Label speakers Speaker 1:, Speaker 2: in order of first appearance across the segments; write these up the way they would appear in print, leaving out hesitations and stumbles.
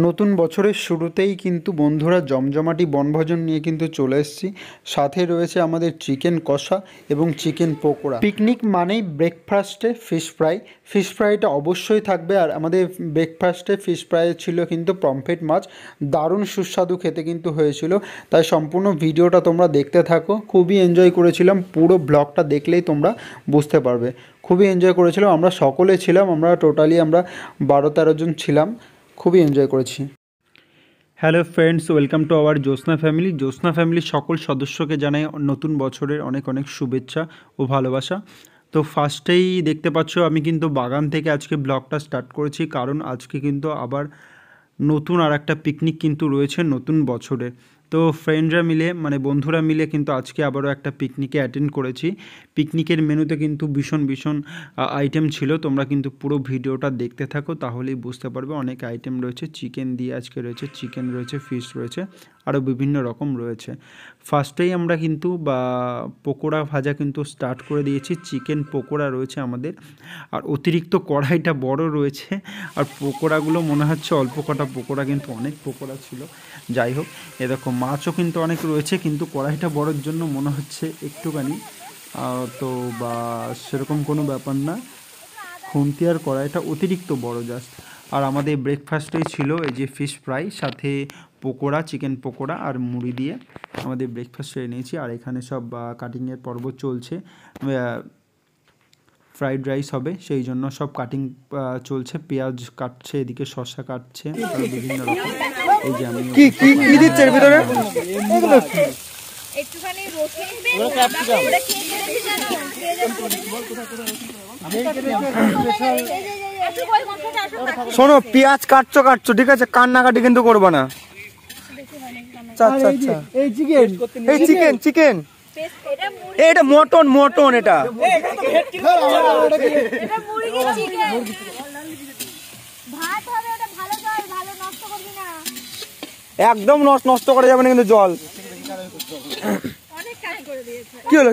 Speaker 1: নতুন বছরের শুরুতেই কিন্তু বন্ধুরা জমজমাটি বনভোজন নিয়ে কিন্তু চলে এসেছি। সাথে রয়েছে আমাদের চিকেন কষা এবং চিকেন পকোড়া। পিকনিক মানেই ব্রেকফাস্টে ফিশ ফ্রাই। ফিশ ফ্রাইটা অবশ্যই থাকবে। আর আমাদের ব্রেকফাস্টে ফিশ ফ্রাই ছিল কিন্তু পমফ্রেট মাছ। দারুণ সুস্বাদু খেতে কিন্তু হয়েছিল। তাই সম্পূর্ণ ভিডিওটা তোমরা দেখতে থাকো। খুবই এনজয় করেছিলাম, পুরো ব্লগটা দেখলেই তোমরা বুঝতে পারবে। খুবই এনজয় করেছিলাম, আমরা সকলে ছিলাম, আমরা 12-13 জন ছিলাম। খুবই এনজয় করেছি। Hello friends, welcome to our Jyotsna family. Jyotsna ফ্যামিলির সকল সদস্যকে জানাই নতুন বছরের অনেক অনেক শুভেচ্ছা ও ভালোবাসা। তো ফার্স্টেই দেখতে পাচ্ছ আমি কিন্তু বাগান থেকে আজকে ব্লগটা স্টার্ট করেছি, কারণ আজকে কিন্তু আবার নতুন আর একটা পিকনিক কিন্তু রয়েছে নতুন বছরে। তো ফ্রেন্ডরা মিলে মানে বন্ধুরা মিলে কিন্তু আজকে আবারও একটা পিকনিকে অ্যাটেন্ড করেছি। পিকনিকের মেনুতে কিন্তু ভীষণ ভীষণ আইটেম ছিল। তোমরা কিন্তু পুরো ভিডিওটা দেখতে থাকো, তাহলেই বুঝতে পারবে। অনেক আইটেম রয়েছে, চিকেন দিয়ে আজকে রয়েছে, চিকেন রয়েছে, ফিশ রয়েছে, আরও বিভিন্ন রকম রয়েছে। ফার্স্টেই আমরা কিন্তু পকোড়া ভাজা কিন্তু স্টার্ট করে দিয়েছি। চিকেন পকোড়া রয়েছে আমাদের, আর অতিরিক্ত কড়াইটা বড় রয়েছে। আর পকোড়াগুলো মনে হচ্ছে অল্প কটা পকোড়া, কিন্তু অনেক পকোড়া ছিল। যাই হোক, এরকম মাছও কিন্তু অনেক রয়েছে, কিন্তু কড়াইটা বড়োর জন্য মনে হচ্ছে একটুখানি তো সেরকম কোনো ব্যাপার না। খুন্তি আর কড়াইটা অতিরিক্ত বড় জাস্ট। আর আমাদের ব্রেকফাস্টেই ছিল এই যে ফিশ ফ্রাই, সাথে পকোড়া, চিকেন পকোড়া আর মুড়ি দিয়ে আমাদের ব্রেকফাস্ট সেরে নিয়েছি। আর এখানে সব কাটিংয়ের পর্ব চলছে। ফ্রাইড রাইস হবে, সেই জন্য সব কাটিং চলছে। পেঁয়াজ কাটছে, এদিকে শসা কাটছে, আর বিভিন্ন রকম। এই যে আমি কি দিচ্ছে এর ভিতরে, একটুখানি শোনো, পেঁয়াজ কাটছো ঠিক আছে, কান্নাকাটি কিন্তু করবো না। আচ্ছা আচ্ছা, এই চিকেন এটা মটন এটা একদম নষ্ট করা যাবে না কিন্তু জল। কি হলো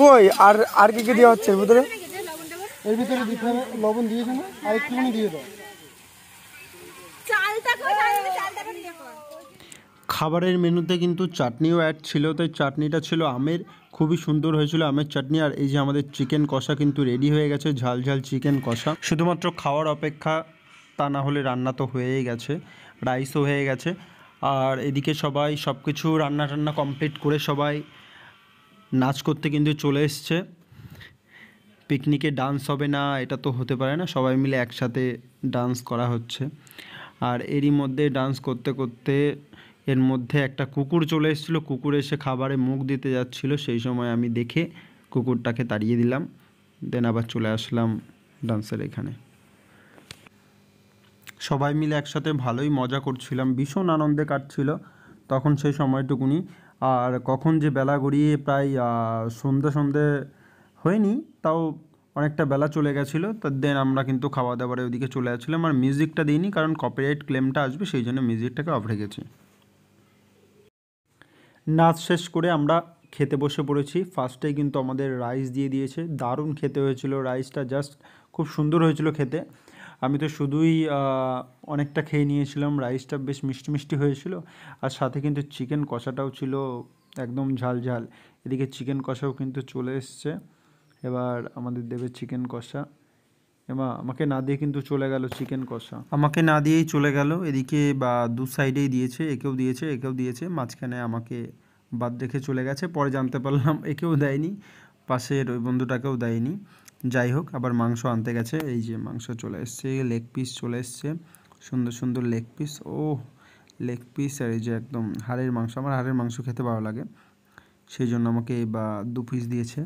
Speaker 1: কই আর কি দেওয়া হচ্ছে এর ভিতরে দিতে হবে। লবণ দিয়েছে না, আর একটুখানি দিয়ে দাও। খাবারের মেনুতে কিন্তু চাটনিও অ্যাড ছিল, তাই চাটনিটা ছিল আমের, খুবই সুন্দর হয়েছিল আমের চাটনি। আর এই যে আমাদের চিকেন কষা কিন্তু রেডি হয়ে গেছে, ঝাল ঝাল চিকেন কষা। শুধুমাত্র খাওয়ার অপেক্ষা, তা না হলে রান্না তো হয়েই গেছে, রাইসও হয়ে গেছে। আর এদিকে সবাই সব কিছু রান্না টান্না কমপ্লিট করে সবাই নাচ করতে কিন্তু চলে এসছে। পিকনিকে ডান্স হবে না এটা তো হতে পারে না, সবাই মিলে একসাথে ডান্স করা হচ্ছে। আর এরই মধ্যে ডান্স করতে করতে এর মধ্যে একটা কুকুর চলে এসেছিলো। কুকুর এসে খাবারে মুখ দিতে যাচ্ছিলো, সেই সময় আমি দেখে কুকুরটাকে তাড়িয়ে দিলাম। দেন আবার চলে আসলাম ডান্সের এখানে। সবাই মিলে একসাথে ভালোই মজা করছিলাম, ভীষণ আনন্দে কাটছিল তখন সেই সময়টুকুনি। আর কখন যে বেলা গড়িয়ে প্রায় সন্ধে হয়নি, তাও অনেকটা বেলা চলে গেছিলো। তার দেন আমরা কিন্তু খাওয়া দাওয়ার ওইদিকে চলে আসছিলাম। আর মিউজিকটা দিইনি, কারণ কপিরাইট ক্লেমটা আসবে, সেই জন্য মিউজিকটাকে অফ রেখেছি। নাচ শেষ করে আমরা খেতে বসে পড়েছি। ফার্স্টেই কিন্তু আমাদের রাইস দিয়ে দিয়েছে, দারুণ খেতে হয়েছিল রাইসটা, জাস্ট খুব সুন্দর হয়েছিল খেতে। আমি তো শুধুই অনেকটা খেয়ে নিয়েছিলাম, রাইসটা বেশ মিষ্টি মিষ্টি হয়েছিল। আর সাথে কিন্তু চিকেন কষাটাও ছিল একদম ঝাল ঝাল। এদিকে চিকেন কষাও কিন্তু চলে এসছে। এবার আমাদের দেবে চিকেন কষা। এবার আমাকে না দিয়ে কিন্তু চলে গেল চিকেন কষা, আমাকে না দিয়েই চলে গেল। এদিকে দু সাইডেই দিয়েছে, একেও দিয়েছে, মাঝখানে আমাকে বাদ রেখে চলে গেছে। পরে জানতে পারলাম একেও দেয়নি, পাশের ওই বন্ধুটাকেও দেয়নি। যাই হোক, আবার মাংস আনতে গেছে। এই যে মাংস চলে এসছে, লেগ পিস চলে এসছে, সুন্দর সুন্দর লেগ পিস। লেগ পিস, আর এই যে একদম হাড়ের মাংস। আমার হাড়ের মাংস খেতে ভালো লাগে, সেই জন্য আমাকে 2 পিস দিয়েছে,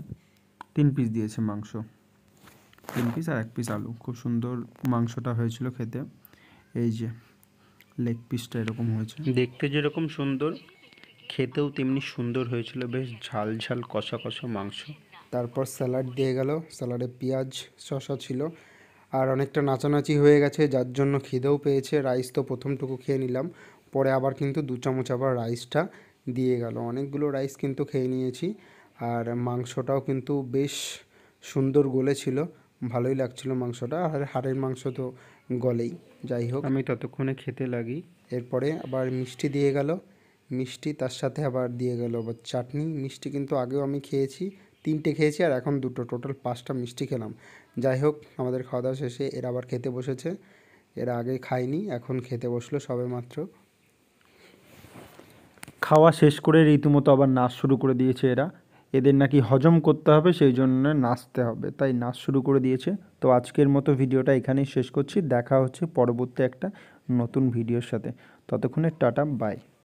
Speaker 1: 3 পিস দিয়েছে মাংস, 3 পিস আর 1 পিস আলু। খুব সুন্দর মাংসটা হয়েছিল খেতে। এই যে লেগ পিসটা এরকম হয়েছে, দেখতে যেরকম সুন্দর খেতেও তেমনি সুন্দর হয়েছিল, বেশ ঝাল ঝাল কষা কষা মাংস। তারপর স্যালাড দিয়ে গেল, স্যালাডে পেঁয়াজ শসা ছিল। আর অনেকটা নাচানাচি হয়ে গেছে, যার জন্য খিদেও পেয়েছে। রাইস তো প্রথমটুকু খেয়ে নিলাম, পরে আবার কিন্তু 2 চামচ আবার রাইসটা দিয়ে গেল। অনেকগুলো রাইস কিন্তু খেয়ে নিয়েছি। আর মাংসটাও কিন্তু বেশ সুন্দর গলেছিল, ভালোই লাগছিল মাংসটা, আর হাড়ের মাংস তো গলেই। যাই হোক, আমি ততক্ষণে খেতে লাগি। এরপরে আবার মিষ্টি দিয়ে গেল, মিষ্টি তার সাথে আবার দিয়ে গেল আবার চাটনি। মিষ্টি কিন্তু আগেও আমি খেয়েছি, 3টে খেয়েছি আর এখন 2টো, টোটাল 5টা মিষ্টি খেলাম। যাই হোক, আমাদের খাওয়া দাওয়া শেষে এরা আবার খেতে বসেছে। এরা আগে খায়নি, এখন খেতে বসলো সবে মাত্র। খাওয়া শেষ করে রীতিমতো আবার নাচ শুরু করে দিয়েছে এরা। এদের নাকি হজম করতে হবে, সেই জন্য নাচতে হবে, তাই নাচ শুরু করে দিয়েছে। তো আজকের মতো ভিডিওটা এখানেই শেষ করছি। দেখা হচ্ছে পরবর্তী একটা নতুন ভিডিওর সাথে। ততক্ষণে টাটা, বাই।